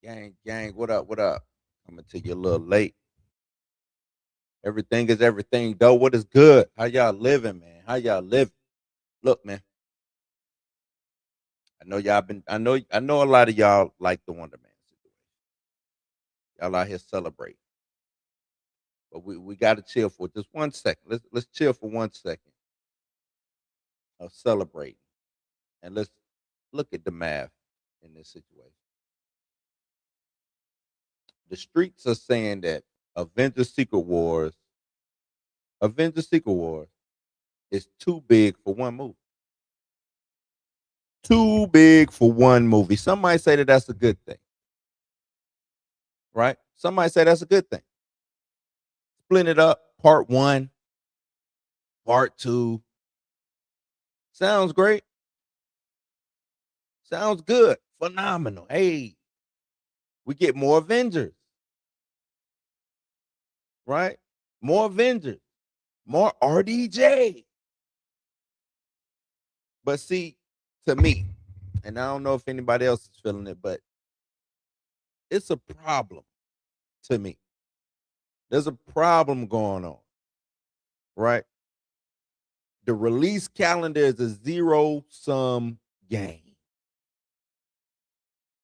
Gang, what up? What up? Coming to you a little late. Everything is everything, though. What is good? How y'all living, man? How y'all living? Look, man. I know y'all been. I know a lot of y'all like the Wonder Man situation. Y'all out here celebrating, but we got to chill for just 1 second. Let's chill for 1 second of celebrating, and let's look at the math in this situation. The streets are saying that Avengers Secret Wars, Avengers Secret Wars, is too big for one movie. Too big for one movie. Some might say that that's a good thing, right? Some might say that's a good thing. Split it up, part one, part two. Sounds great. Sounds good. Phenomenal. Hey, we get more Avengers, right? More Avengers, more RDJ. But see, to me, and I don't know if anybody else is feeling it, but it's a problem to me. There's a problem going on, right? The release calendar is a zero sum game.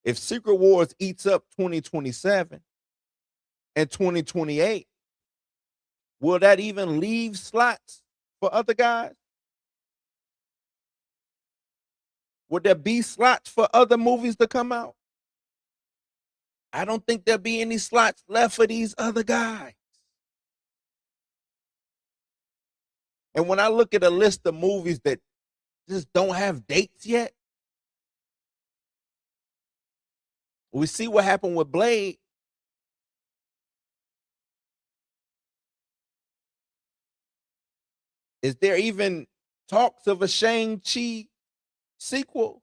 If Secret Wars eats up 2027 and 2028, will that even leave slots for other guys? Would there be slots for other movies to come out? I don't think there'll be any slots left for these other guys. And when I look at a list of movies that just don't have dates yet, we see what happened with Blade. Is there even talks of a Shang-Chi sequel?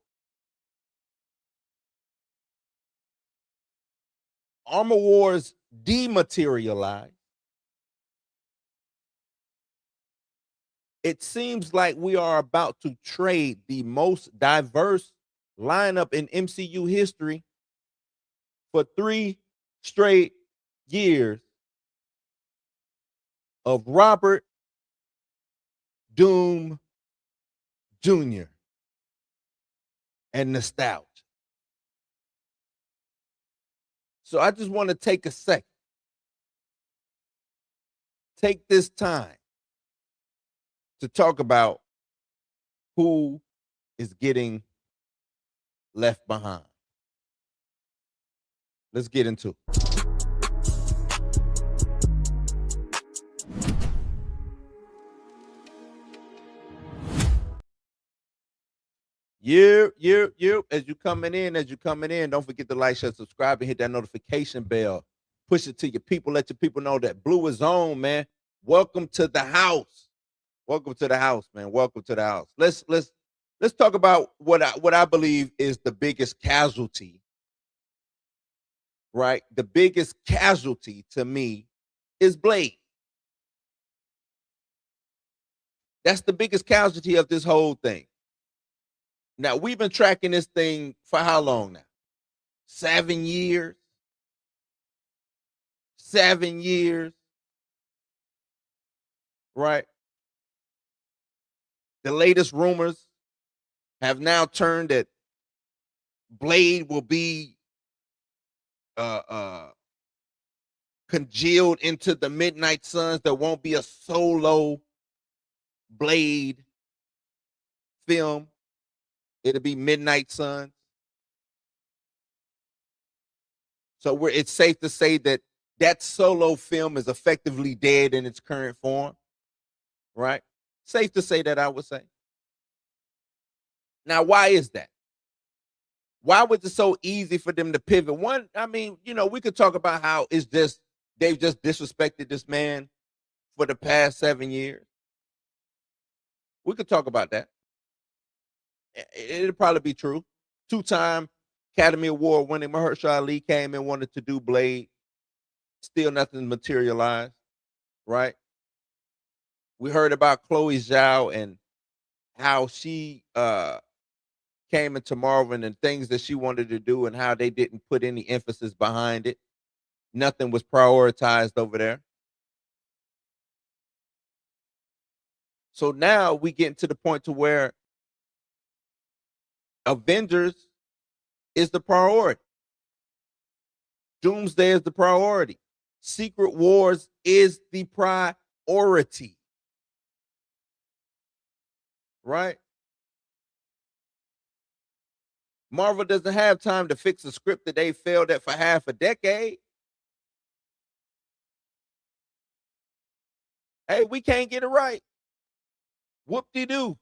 Armor Wars dematerialized. It seems like we are about to trade the most diverse lineup in MCU history for 3 straight years of Robert Doom Jr. and nostalgia. So I just want to take a second, take this time to talk about who is getting left behind. Let's get into it. You. As you coming in, don't forget to like, share, subscribe, and hit that notification bell. Push it to your people. Let your people know that Blue is on, man. Welcome to the house. Welcome to the house, man. Welcome to the house. Let's talk about what I believe is the biggest casualty, right? The biggest casualty to me is Blade. That's the biggest casualty of this whole thing. Now, we've been tracking this thing for how long now? 7 years. 7 years, right? The latest rumors have now turned that Blade will be uh uh congealed into the Midnight Suns. There won't be a solo Blade film. It'll be Midnight Suns. So it's safe to say that that solo film is effectively dead in its current form, right? Safe to say that, I would say. Now, why is that? Why was it so easy for them to pivot? One, I mean, we could talk about how they've just disrespected this man for the past 7 years. We could talk about that. It'll probably be true. Two-time Academy Award winning Mahershala Ali came and wanted to do Blade. Still nothing materialized, right? We heard about Chloe Zhao and how she came into Marvel and the things that she wanted to do and how they didn't put any emphasis behind it. Nothing was prioritized over there. So now we get to the point to where Avengers is the priority. Doomsday is the priority. Secret Wars is the priority. Right? Marvel doesn't have time to fix a script that they failed at for half a decade. Hey, we can't get it right. Whoop-de-doo.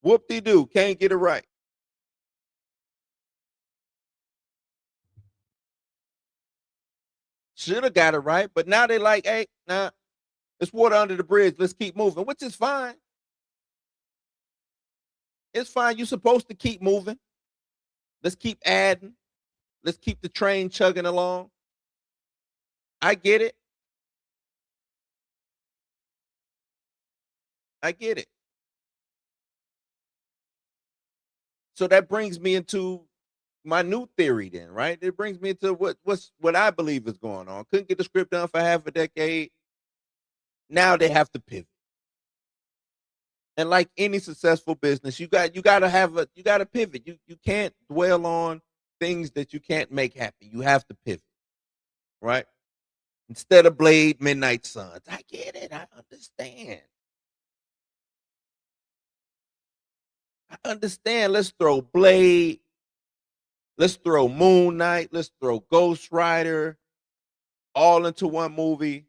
Whoop-de-doo. Can't get it right. Should have got it right, but now they like, hey, nah, it's water under the bridge. Let's keep moving, which is fine. It's fine. You're supposed to keep moving. Let's keep adding. Let's keep the train chugging along. I get it. I get it. So that brings me into my new theory then, right? It brings me into what I believe is going on. Couldn't get the script done for half a decade. Now they have to pivot. And like any successful business, you got to pivot. You can't dwell on things that you can't make happen. You have to pivot, right? Instead of Blade, Midnight Suns. I get it. I understand. I understand. Let's throw Blade. Let's throw Moon Knight. Let's throw Ghost Rider all into one movie.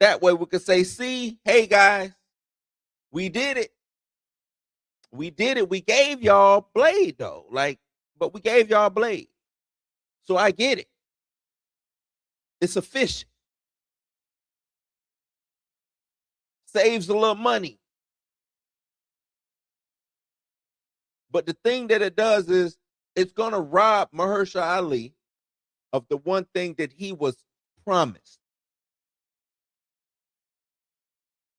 That way we could say, see, hey guys, we did it. We did it. We gave y'all Blade though. But we gave y'all Blade. So I get it. It's efficient. Saves a little money. But the thing that it does is it's gonna rob Mahershala Ali of the one thing that he was promised.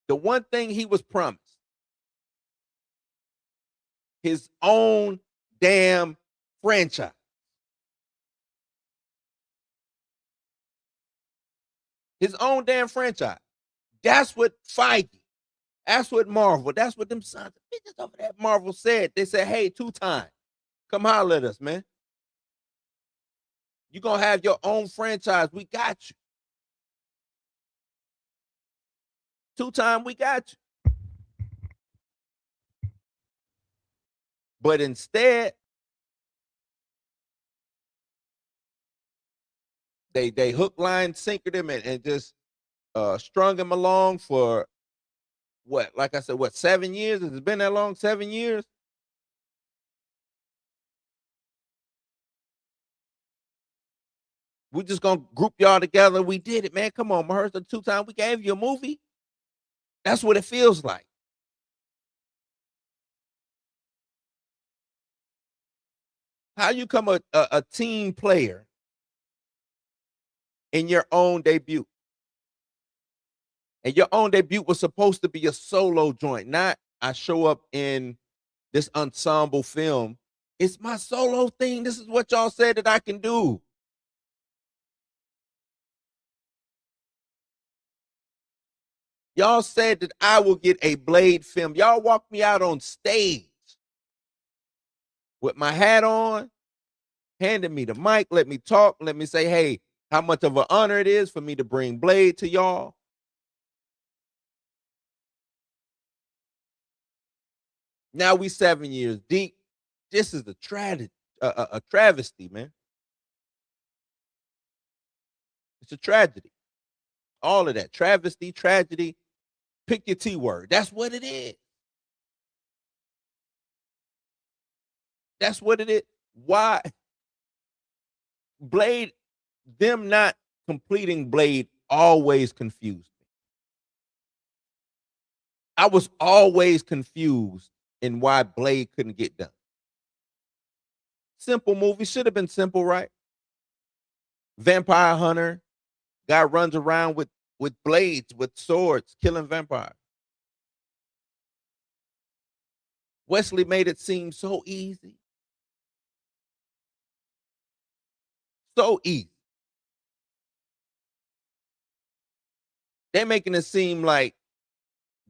The one thing he was promised. His own damn franchise. His own damn franchise. That's what Feige, that's what Marvel, that's what them sons of bitches over there at Marvel said. They said, hey, 2 times, come holler at us, man. You're going to have your own franchise. We got you. 2 times, we got you. But instead, they hook, line, sinker them and just strung him along for what? Like I said, what, 7 years? Has it been that long? 7 years? We just gonna group y'all together. We did it, man. Come on, Mahershala. 2 times we gave you a movie. That's what it feels like. How you come a team player in your own debut? And your own debut was supposed to be a solo joint, not I show up in this ensemble film. It's my solo thing. This is what y'all said that I can do. Y'all said that I will get a Blade film. Y'all walked me out on stage with my hat on, handed me the mic, let me talk, let me say, hey, how much of an honor it is for me to bring Blade to y'all. Now we 7 years deep. This is a tragedy, a travesty, man. It's a tragedy. All of that travesty, tragedy. Pick your T word. That's what it is. That's what it is. Why Blade? Them not completing Blade always confused me. I was always confused in why Blade couldn't get done. Simple movie, should have been simple, right? Vampire hunter, guy runs around with blades, with swords, killing vampires. Wesley made it seem so easy. So easy. They're making it seem like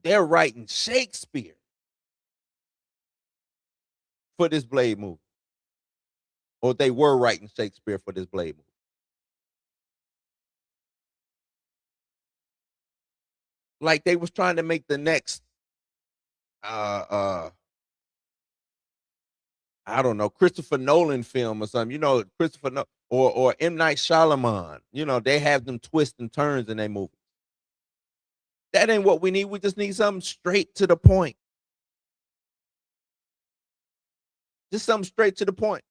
they're writing Shakespeare for this Blade movie. Or they were writing Shakespeare for this Blade movie. Like they was trying to make the next uh uh I don't know, Christopher Nolan film or something. Christopher or M. Night Shyamalan. They have them twists and turns in their movie. That ain't what we need. We just need something straight to the point. Just something straight to the point.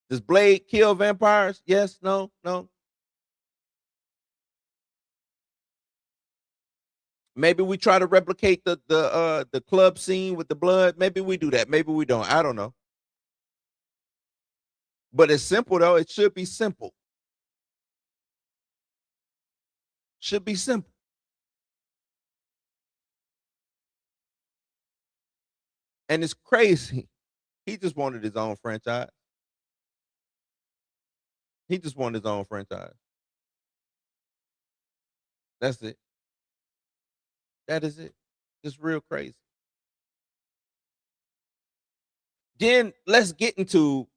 Does Blade kill vampires? Yes, no, no. Maybe we try to replicate the club scene with the blood. Maybe we do that. Maybe we don't. I don't know. But it's simple though. It should be simple. Should be simple. And it's crazy. He just wanted his own franchise. He just wanted his own franchise. That's it. That is it. Just real crazy. Then let's get into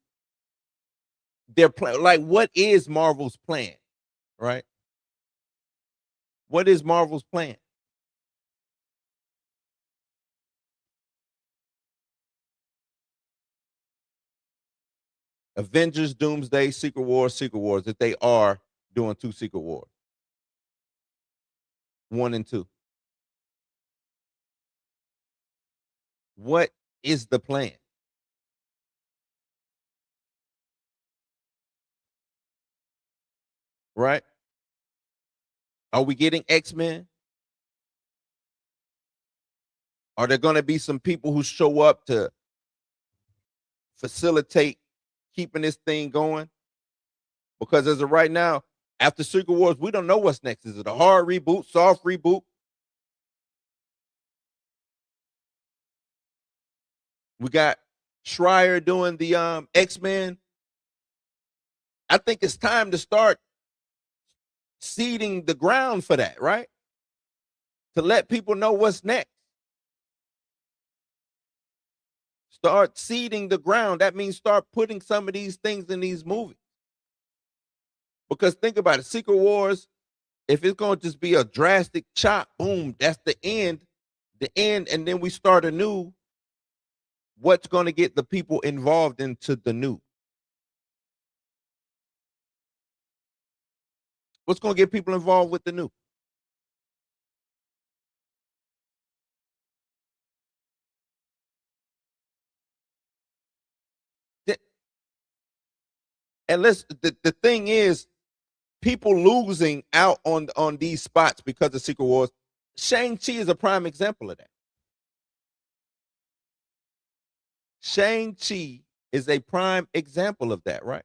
their plan. Like, what is Marvel's plan? Right? What is Marvel's plan? Avengers, Doomsday, Secret Wars, if they are doing 2 Secret Wars. 1 and 2. What is the plan? Right? Are we getting X-Men? Are there going to be some people who show up to facilitate keeping this thing going? Because as of right now, after Secret Wars, we don't know what's next. Is it a hard reboot, soft reboot? We got Schreier doing the X-Men. I think it's time to start seeding the ground for that, right? To let people know what's next. Start seeding the ground. That means start putting some of these things in these movies. Because think about it, Secret Wars, if it's going to just be a drastic chop, boom, that's the end, and then we start anew. What's going to get the people involved into the new? What's going to get people involved with the new? And the thing is, people losing out on these spots because of Secret Wars. Shang-Chi is a prime example of that. Shang-Chi is a prime example of that, right?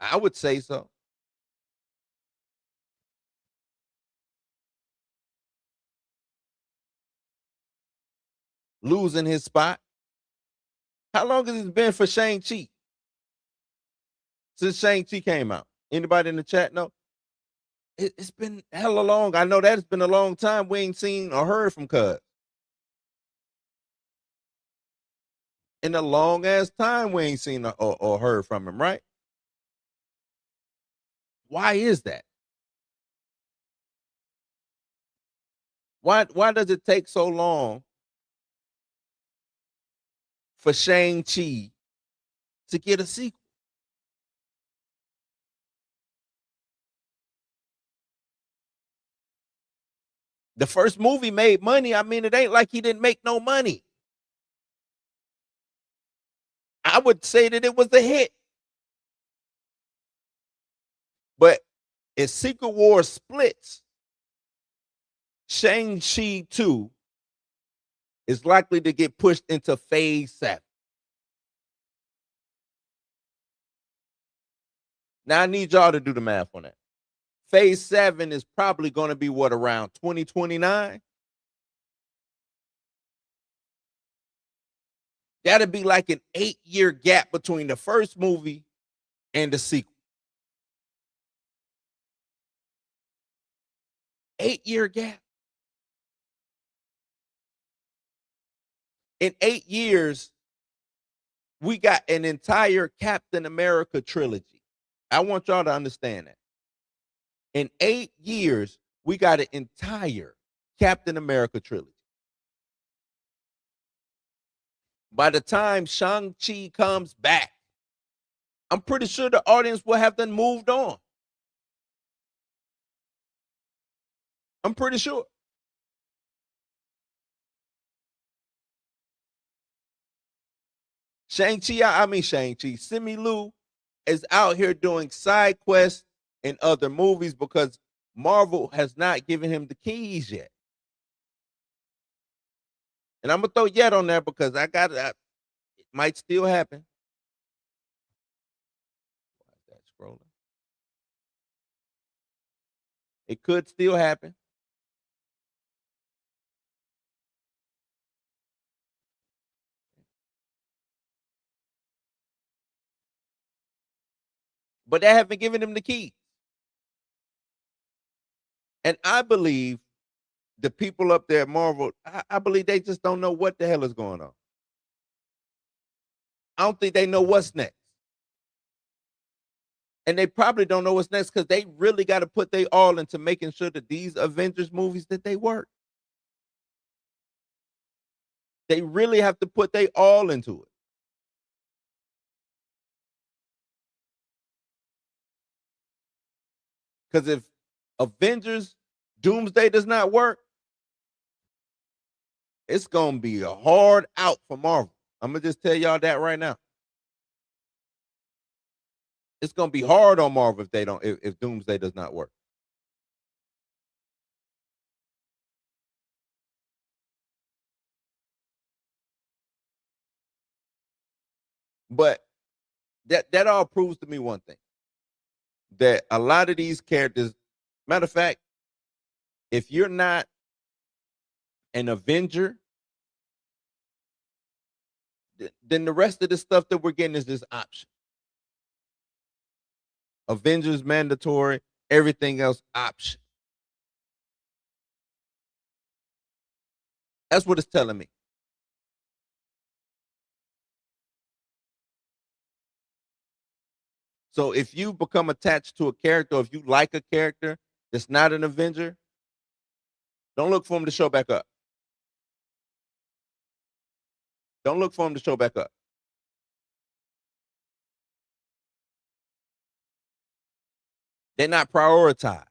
I would say so. Losing his spot. How long has it been for Shang-Chi? Since Shang-Chi came out. Anybody in the chat know? It's been hella long. I know that it's been a long time. We ain't seen or heard from Cuz. In a long ass time, we ain't seen or heard from him, right? Why is that? Why does it take so long for Shang-Chi to get a sequel? The first movie made money. I mean, it ain't like he didn't make no money. I would say that it was a hit. But if Secret Wars splits, Shang-Chi 2 is likely to get pushed into phase 7. Now I need y'all to do the math on that. phase 7 is probably going to be what, around 2029? That'd be like an 8-year gap between the first movie and the sequel. 8-year gap. In 8 years, we got an entire Captain America trilogy. I want y'all to understand that. In 8 years, we got an entire Captain America trilogy. By the time Shang-Chi comes back, I'm pretty sure the audience will have done moved on. I'm pretty sure. Simu Liu is out here doing side quests in other movies because Marvel has not given him the keys yet. And I'm gonna throw yet on there because it might still happen. Why is that scrolling? It could still happen. But they haven't given him the keys. And I believe the people up there at Marvel, I believe they just don't know what the hell is going on. I don't think they know what's next. And they probably don't know what's next because they really got to put their all into making sure that these Avengers movies that they work. They really have to put their all into it. Because if Avengers Doomsday does not work, it's gonna be a hard out for Marvel. I'm gonna just tell y'all that right now. It's gonna be hard on Marvel if they don't if Doomsday does not work. But that all proves to me one thing. That a lot of these characters, matter of fact, if you're not an Avenger, then the rest of the stuff that we're getting is this option. Avengers mandatory, everything else option. That's what it's telling me. So if you become attached to a character, or if you like a character that's not an Avenger, don't look for him to show back up. Don't look for him to show back up. They're not prioritized,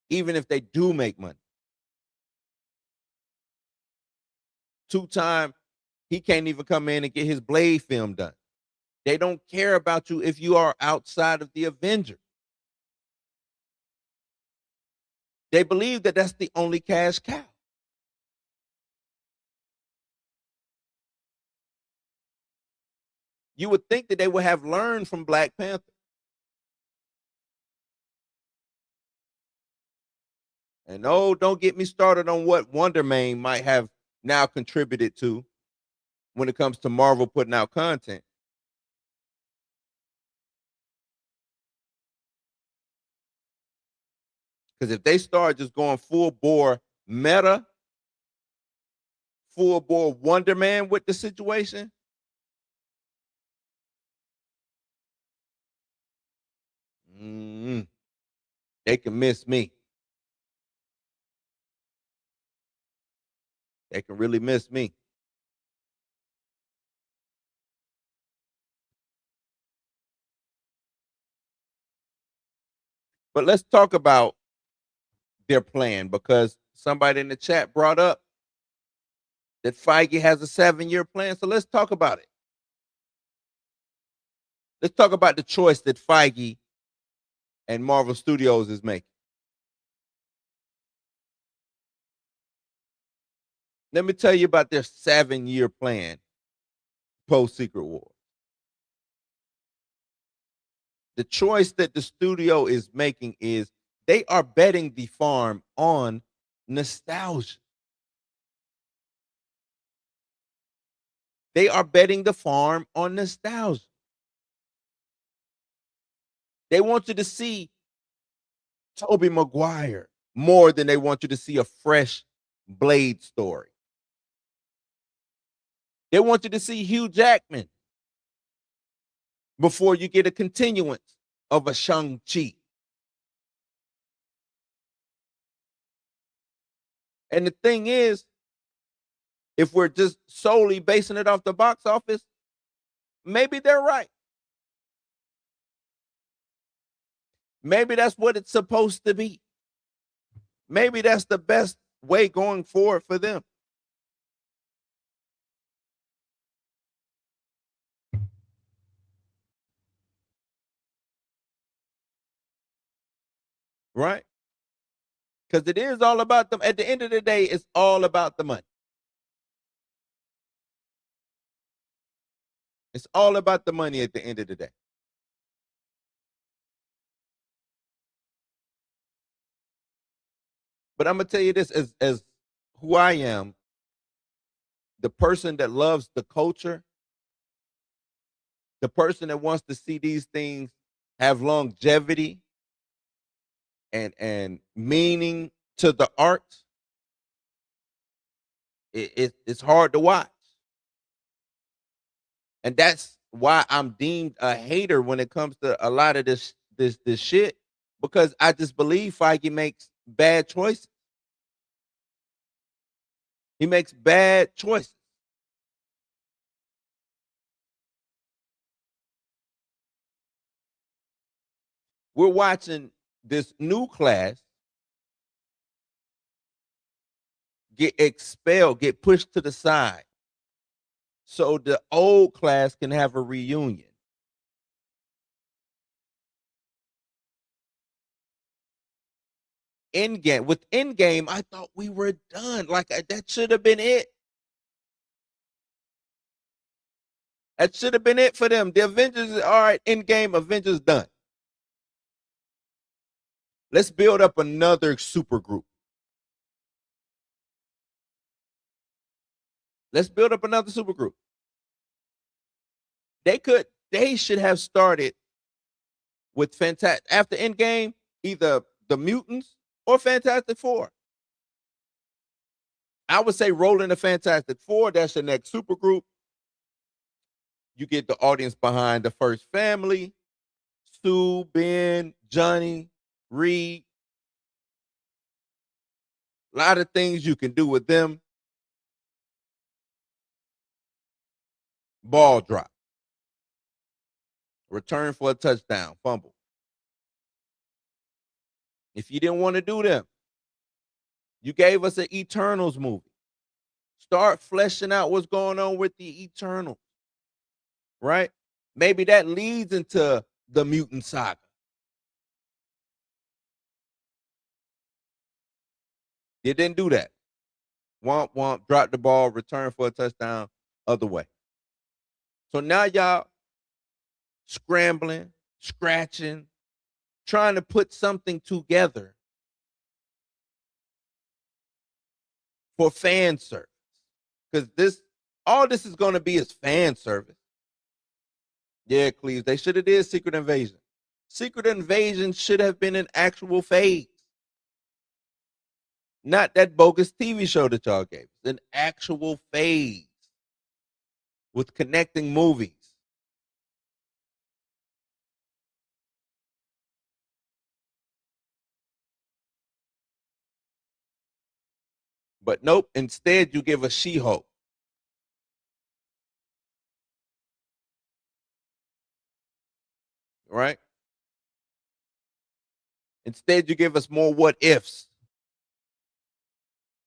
even if they do make money. Two-time, he can't even come in and get his Blade film done. They don't care about you if you are outside of the Avengers. They believe that that's the only cash cow. You would think that they would have learned from Black Panther. And oh, don't get me started on what Wonder Man might have now contributed to when it comes to Marvel putting out content. Because if they start just going full bore meta, full bore Wonder Man with the situation, mm, they can miss me. They can really miss me. But let's talk about their plan because somebody in the chat brought up that Feige has a 7-year plan. So let's talk about it. Let's talk about the choice that Feige and Marvel Studios is making. Let me tell you about their 7-year plan post Secret War. The choice that the studio is making is they are betting the farm on nostalgia. They are betting the farm on nostalgia. They want you to see Tobey Maguire more than they want you to see a fresh Blade story. They want you to see Hugh Jackman before you get a continuance of a Shang-Chi. And the thing is, if we're just solely basing it off the box office, maybe they're right. Maybe that's what it's supposed to be. Maybe that's the best way going forward for them. Right? Because it is all about them. At the end of the day, it's all about the money. It's all about the money at the end of the day. But I'm gonna tell you this as who I am, the person that loves the culture, the person that wants to see these things have longevity and meaning to the art, it's hard to watch. And that's why I'm deemed a hater when it comes to a lot of this shit, because I just believe Feige makes bad choices. He makes bad choices. We're watching this new class get expelled, get pushed to the side, so the old class can have a reunion. Endgame with Endgame, I thought we were done. Like that should have been it. That should have been it for them. The Avengers, all right, Endgame, Avengers done. Let's build up another super group. Let's build up another super group. They should have started with Fantastic after Endgame, either the mutants or Fantastic Four. I would say roll in the Fantastic Four. That's the next super group. You get the audience behind the first family: Sue, Ben, Johnny, Reed. A lot of things you can do with them. Ball drop, return for a touchdown, fumble. If you didn't want to do them, you gave us an Eternals movie. Start fleshing out what's going on with the Eternals, right? Maybe that leads into the mutant saga. You didn't do that. Womp womp, drop the ball, return for a touchdown, other way. So now y'all scrambling, scratching, trying to put something together for fan service. Because all this is going to be is fan service. Yeah, Cleves, they should have did Secret Invasion. Secret Invasion should have been an actual phase. Not that bogus TV show that y'all gave. It's an actual phase with connecting movies. But nope, instead you give us She-Hulk. Right? Instead you give us more what ifs.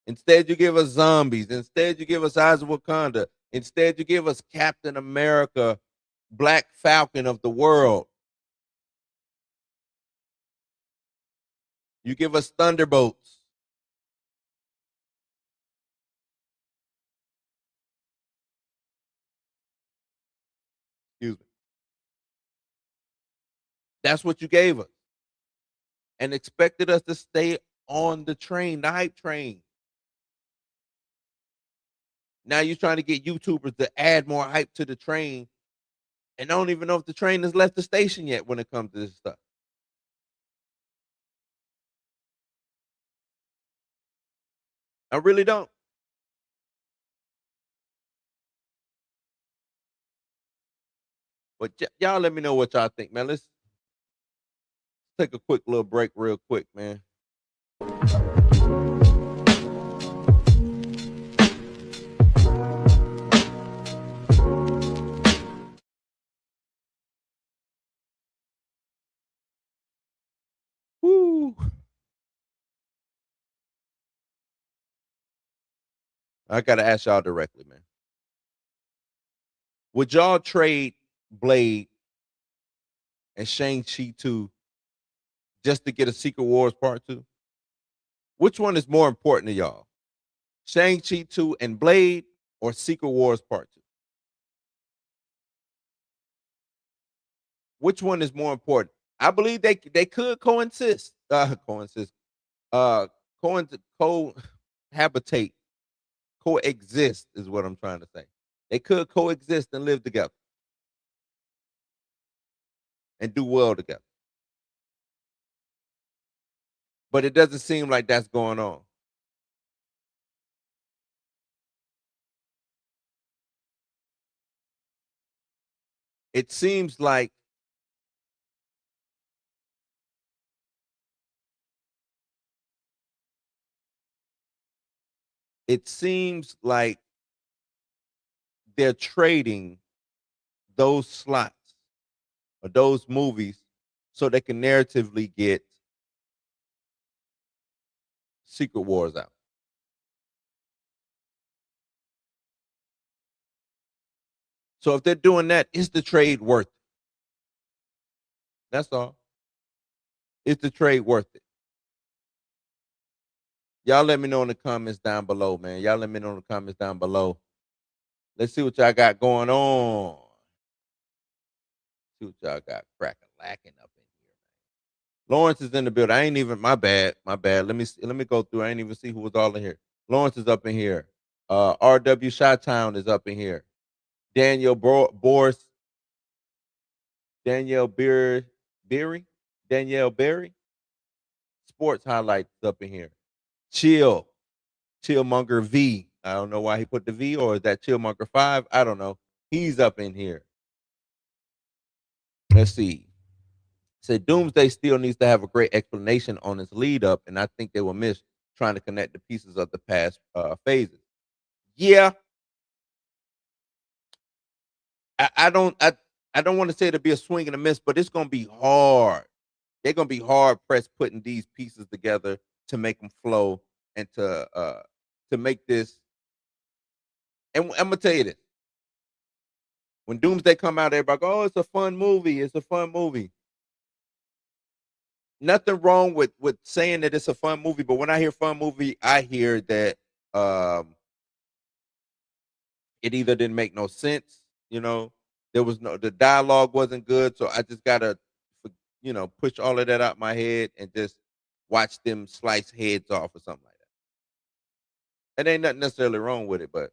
Instead you give us zombies. Instead you give us Eyes of Wakanda. Instead you give us Captain America, Black Falcon of the world. You give us Thunderbolts. Excuse me. That's what you gave us and expected us to stay on the train, the hype train. Now you're trying to get YouTubers to add more hype to the train and don't even know if the train has left the station yet when it comes to this stuff. I really don't. But y'all let me know what y'all think, man. Let's take a quick little break real quick, man. Woo. I gotta ask y'all directly, man. Would y'all trade Blade and Shang-Chi 2 just to get a Secret Wars Part 2? Which one is more important to y'all? Shang-Chi 2 and Blade or Secret Wars Part 2? Which one is more important? I believe they could coexist. Coexist. Uh cohabitate. Coexist is what I'm trying to say. They could coexist and live together and do well together. But it doesn't seem like that's going on. It seems like it seems like they're trading those slots or those movies so they can narratively get Secret Wars out. So if they're doing that, is the trade worth it? That's all. Is the trade worth it? Y'all let me know in the comments down below, man. Y'all let me know in the comments down below. Let's see what y'all got going on. See what y'all got cracking, lacking up in here. Lawrence is in the building. I ain't even my bad. My bad. Let me see, let me go through. I ain't even see who was all in here. Lawrence is up in here. RW Shot Town is up in here. Daniel Boris, Danielle Beery, Danielle Berry. Sports highlights up in here. Chill, Chillmonger V. I don't know why he put the V, or is that Chillmonger 5? I don't know. He's up in here. Let's see. Said Doomsday still needs to have a great explanation on its lead up, and I think they will miss trying to connect the pieces of the past phases. Yeah, I don't want to say it'll be a swing and a miss, but it's gonna be hard. They're gonna be hard pressed putting these pieces together to make them flow and to make this. And I'm gonna tell you this: when Doomsday come out, everybody go, "Oh, it's a fun movie. It's a fun movie." Nothing wrong with saying that it's a fun movie, but when I hear fun movie, I hear that um, it either didn't make no sense, you know, there was no the dialogue wasn't good, so I just gotta, push all of that out my head and just watch them slice heads off or something like that. It ain't nothing necessarily wrong with it, but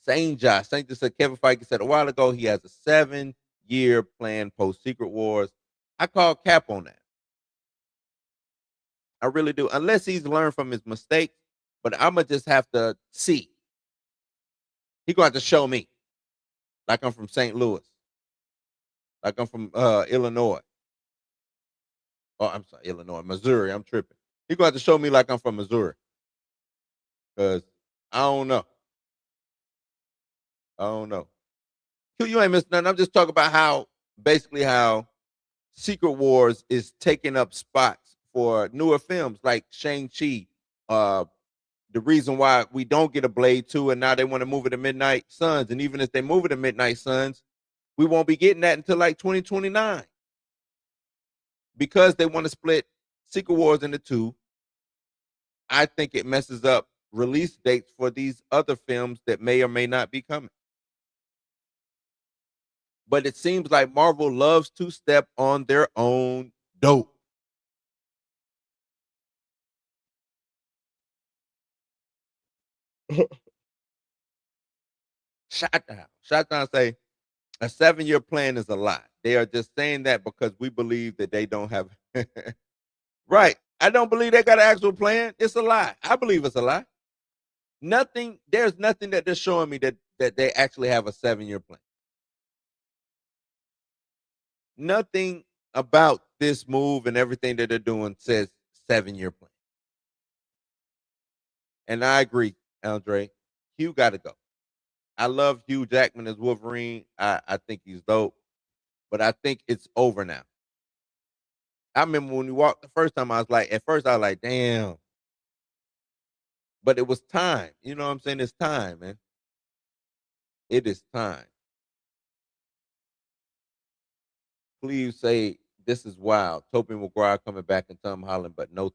Saint just said Kevin Feige said a while ago he has a 7-year plan post Secret Wars. I call cap on that. I really do. Unless he's learned from his mistakes, but I'ma just have to see. He gonna have to show me. Like I'm from St. Louis. Like I'm from Illinois. Oh, I'm sorry, Illinois, Missouri. I'm tripping. He gonna have to show me like I'm from Missouri. Cause I don't know. I don't know. You ain't missing nothing. I'm just talking about how basically how Secret Wars is taking up spots for newer films like Shang-Chi. The reason why we don't get a Blade 2 and now they want to move it to Midnight Suns. And even if they move it to Midnight Suns, we won't be getting that until like 2029. Because they want to split Secret Wars into two, I think it messes up release dates for these other films that may or may not be coming. But it seems like Marvel loves to step on their own dope. Shot down say a 7-year plan is a lie. They are just saying that because we believe that they don't have right. I don't believe they got an actual plan. It's a lie. I believe it's a lie. There's nothing that they're showing me that they actually have a 7-year plan. Nothing about this move and everything that they're doing says 7-year plan. And I agree, Andre. Hugh got to go. I love Hugh Jackman as Wolverine. I think he's dope, but I think it's over now. I remember when we walked the first time, at first I was like, damn. But it was time. You know what I'm saying? It's time, man. It is time. Please say this is wild. Tobey Maguire coming back and Tom Holland, but no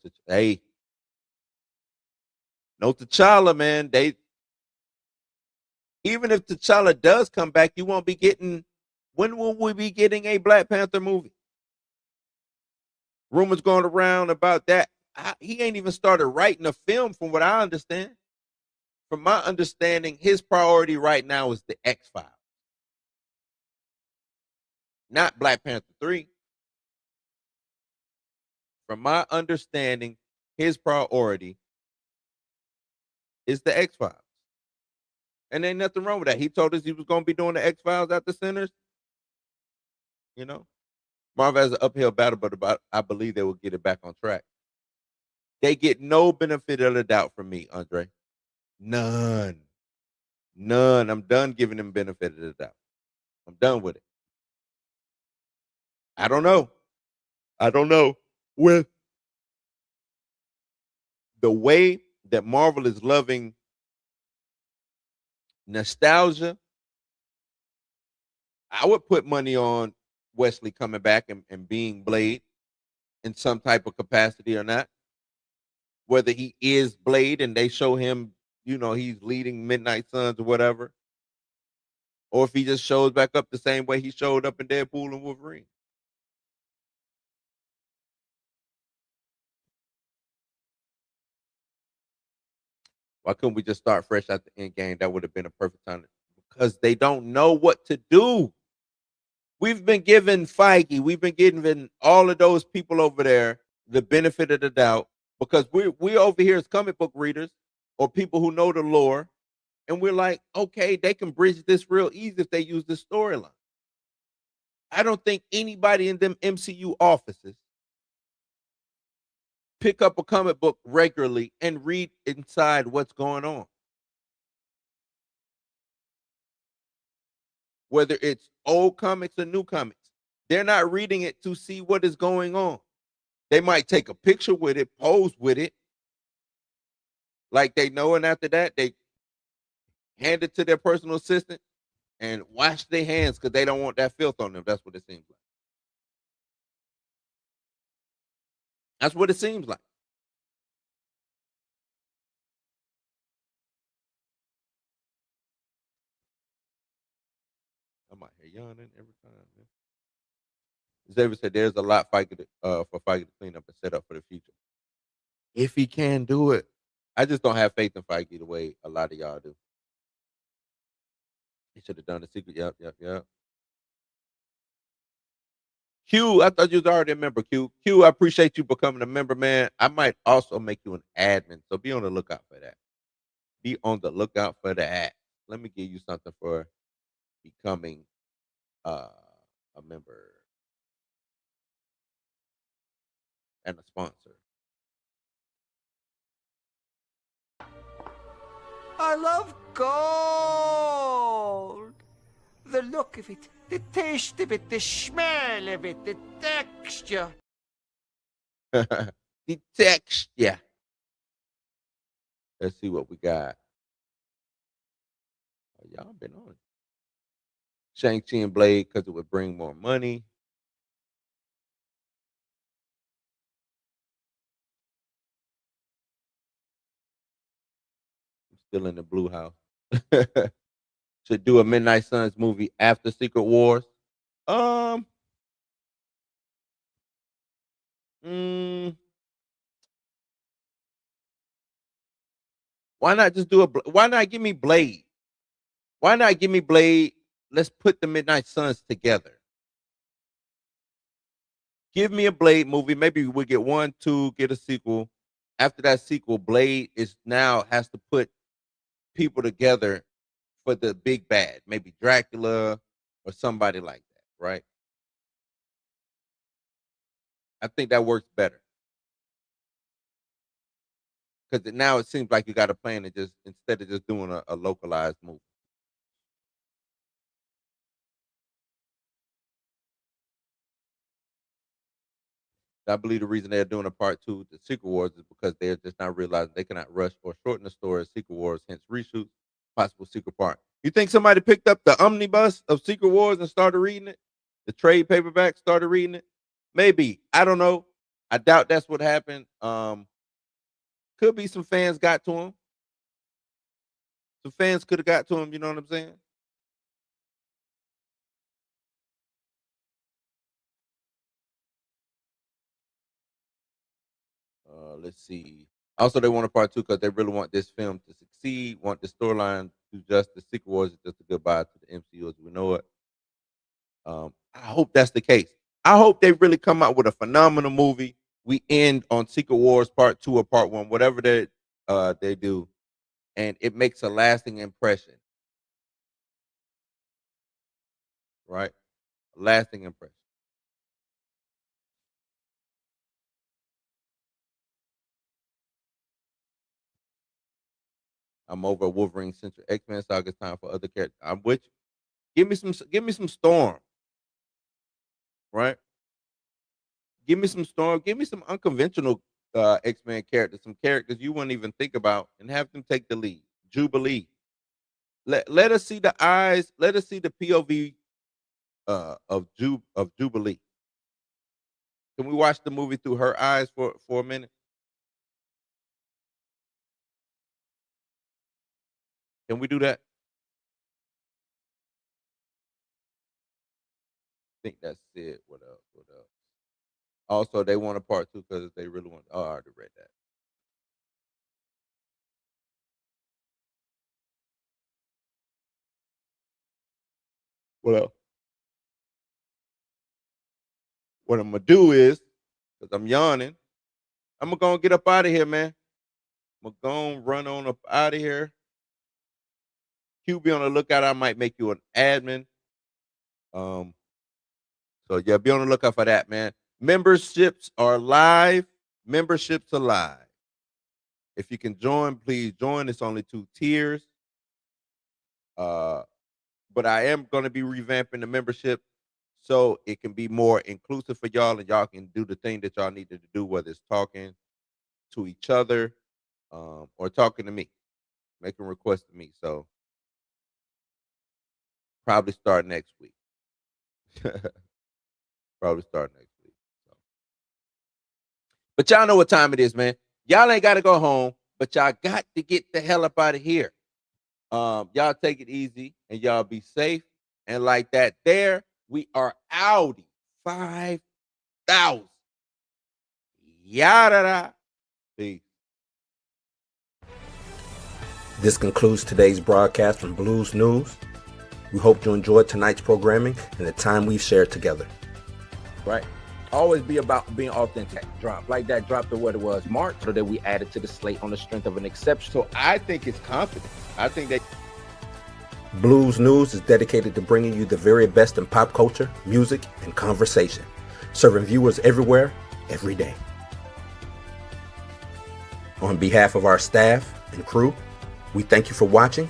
T'Challa, man. They even if T'Challa does come back, you won't be getting. When will we be getting a Black Panther movie? Rumors going around about that. He ain't even started writing a film, from what I understand. From my understanding, his priority right now is the X Files, not Black Panther 3. From my understanding, his priority is the X Files. And ain't nothing wrong with that. He told us he was going to be doing the X Files at the centers. You know, Marvel has an uphill battle, but I believe they will get it back on track. They get no benefit of the doubt from me, Andre. None. None. I'm done giving them benefit of the doubt. I'm done with it. I don't know. I don't know. With the way that Marvel is loving nostalgia, I would put money on Wesley coming back and being Blade in some type of capacity or not. Whether he is Blade and they show him, he's leading Midnight Suns or whatever, or if he just shows back up the same way he showed up in Deadpool and Wolverine. Why couldn't we just start fresh at the end game? That would have been a perfect time because they don't know what to do. We've been giving Feige, we've been giving all of those people over there the benefit of the doubt because we over here as comic book readers or people who know the lore, and we're like, okay, they can bridge this real easy if they use this storyline. I don't think anybody in them MCU offices pick up a comic book regularly and read inside what's going on. Whether it's old comics or new comics, they're not reading it to see what is going on. They might take a picture with it, pose with it, like they know, and after that, they hand it to their personal assistant and wash their hands because they don't want that filth on them. That's what it seems like. That's what it seems like. I might hear yawning every time. Man. Xavier said there's a lot for Feige to clean up and set up for the future. If he can do it. I just don't have faith in Feige the way a lot of y'all do. He should have done the secret. Yep, yep, yep. Q, I thought you was already a member. Q, I appreciate you becoming a member, man. I might also make you an admin, so be on the lookout for that. Be on the lookout for that. Let me give you something for becoming uh, a member and a sponsor. I love gold. The look of it, the taste of it, the smell of it, the texture. The texture. Let's see what we got. Oh, y'all been on it. Shang-Chi and Blade because it would bring more money. I'm still in the blue house. Should do a Midnight Suns movie after Secret Wars. Um, mm, why not just do a? Why not give me Blade? Why not give me Blade? Let's put the Midnight Suns together. Give me a Blade movie. Maybe we get one, two, get a sequel. After that sequel, Blade is now has to put people together for the big bad. Maybe Dracula or somebody like that, right? I think that works better because now it seems like you got a plan to just instead of just doing a localized movie. I believe the reason they're doing a part two, the Secret Wars, is because they're just not realizing they cannot rush or shorten the story of Secret Wars, hence reshoots, possible secret part. You think somebody picked up the omnibus of Secret Wars and started reading it? The trade paperback started reading it? Maybe. I don't know. I doubt that's what happened. Could be some fans got to him. Some fans could have got to him, you know what I'm saying? Let's see. Also, they want a part two because they really want this film to succeed, want the storyline to justice. Secret Wars is just a goodbye to the MCU as we know it. I hope that's the case. I hope they really come out with a phenomenal movie. We end on Secret Wars Part Two or Part One, whatever they do, and it makes a lasting impression. Right, a lasting impression. I'm over Wolverine Central X-Men Saga. It's time for other characters. I'm with you. Give me some Storm. Right. Give me some Storm. Give me some unconventional X-Men characters. Some characters you wouldn't even think about, and have them take the lead. Jubilee. Let us see the eyes. Let us see the POV of Jubilee. Can we watch the movie through her eyes for a minute? Can we do that? I think that's it. What else? What else? Also, they want a part two because they really want. Oh, I already read that. What else? What I'm gonna do is, because I'm yawning, I'm gonna go and get up out of here, man. I'm gonna go and run on up out of here. Q, be on the lookout. I might make you an admin. Um, so yeah, be on the lookout for that, man. Memberships are live. Memberships are live. If you can join, please join. It's only 2 tiers. Uh, but I am going to be revamping the membership so it can be more inclusive for y'all, and y'all can do the thing that y'all needed to do, whether it's talking to each other or talking to me, making requests to me. So probably start next week. Probably start next week. So. But y'all know what time it is, man. Y'all ain't got to go home, but y'all got to get the hell up out of here. Y'all take it easy and y'all be safe. And like that, there we are Audi 5,000. Yada. Peace. This concludes today's broadcast from Blues News. We hope you enjoyed tonight's programming and the time we've shared together. Right. Always be about being authentic. Drop like that. Drop to what it was March, so that we added to the slate on the strength of an exception. So I think it's confidence. I think that Blues News is dedicated to bringing you the very best in pop culture, music, and conversation, serving viewers everywhere, every day. On behalf of our staff and crew, we thank you for watching.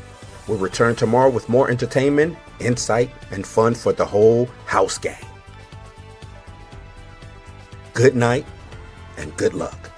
We'll return tomorrow with more entertainment, insight, and fun for the whole house gang. Good night and good luck.